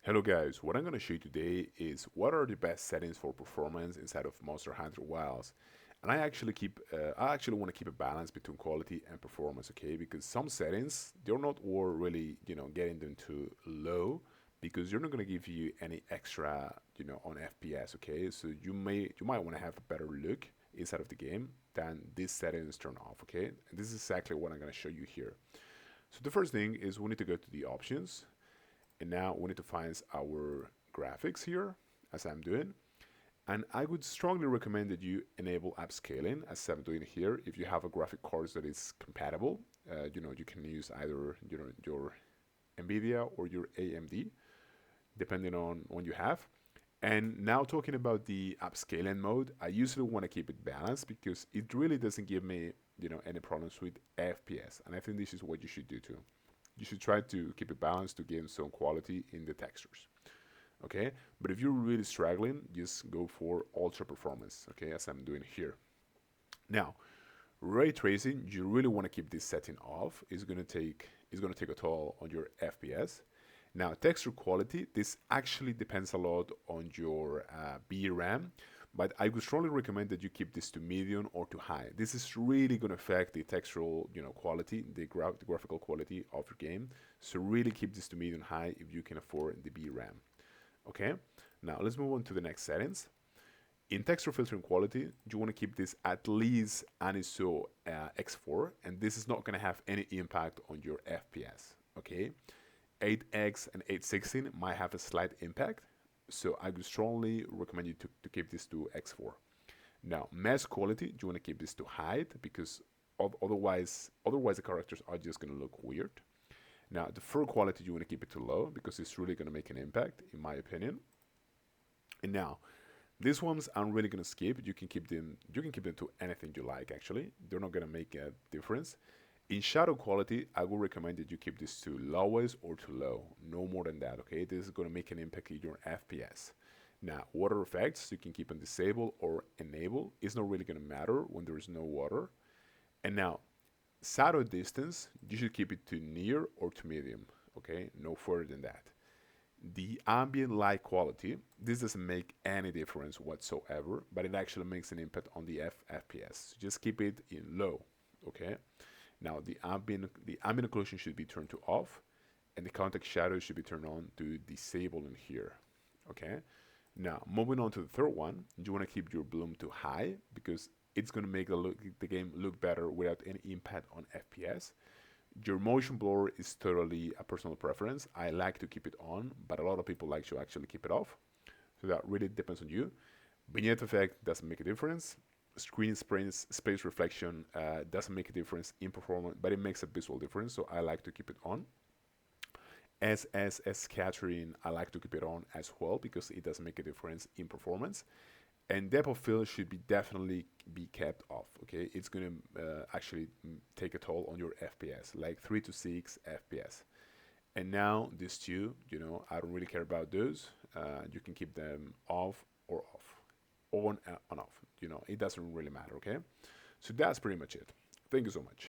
Hello guys, what I'm going to show you today is what are the best settings for performance inside of Monster Hunter Wilds. And I actually want to keep a balance between quality and performance, okay? Because some settings, they're not worth really, getting them too low because they're not going to give you any extra, on FPS, okay? So you might want to have a better look inside of the game than these settings turn off, okay? And this is exactly what I'm going to show you here. So the first thing is we need to go to the options, and now we need to find our graphics here, as I'm doing. And I would strongly recommend that you enable upscaling, as I'm doing here. If you have a graphic card that is compatible, you can use either your NVIDIA or your AMD, depending on what you have. And now talking about the upscaling mode, I usually want to keep it balanced because it really doesn't give me any problems with FPS. And I think this is what you should do too. You should try to keep it balanced to gain some quality in the textures. Okay, but if you're really struggling, just go for ultra performance. Okay, as I'm doing here. Now, ray tracing, you really want to keep this setting off. It's gonna take a toll on your FPS. Now, texture quality, this actually depends a lot on your VRAM, but I would strongly recommend that you keep this to medium or to high. This is really going to affect the textural, quality, the graphical quality of your game. So really keep this to medium high if you can afford the VRAM. Okay. Now let's move on to the next settings. In texture filtering quality, you want to keep this at least ISO X4, and this is not going to have any impact on your FPS. Okay. 8X and 816 might have a slight impact, so I would strongly recommend you to keep this to X4. Now, mesh quality, you want to keep this to high because otherwise the characters are just going to look weird. Now, the fur quality, you want to keep it to low because it's really going to make an impact, in my opinion. And now, these ones I'm really going to skip. You can keep them. You can keep them to anything you like. Actually, they're not going to make a difference. In shadow quality, I would recommend that you keep this to lowest or to low, no more than that, okay? This is going to make an impact in your FPS. Now, water effects, you can keep on disable or enable. It's not really going to matter when there is no water. And now, shadow distance, you should keep it to near or to medium, okay? No further than that. The ambient light quality, this doesn't make any difference whatsoever, but it actually makes an impact on the FPS. Just keep it in low, okay? Now the ambient occlusion should be turned to off, and the context shadow should be turned on to disable in here. Okay. Now moving on to the third one, you want to keep your bloom to high because it's going to make the game look better without any impact on FPS. Your motion blur is totally a personal preference. I like to keep it on, but a lot of people like to actually keep it off. So that really depends on you. Vignette effect doesn't make a difference. Screen space reflection doesn't make a difference in performance, but it makes a visual difference. So I like to keep it on. S scattering, I like to keep it on as well because it does make a difference in performance. And depth of field should be definitely be kept off. Okay, it's gonna actually take a toll on your FPS, like 3 to 6 FPS. And now these two, I don't really care about those. You can keep them off or off, on and off. It doesn't really matter. Okay, so that's pretty much it. Thank you so much.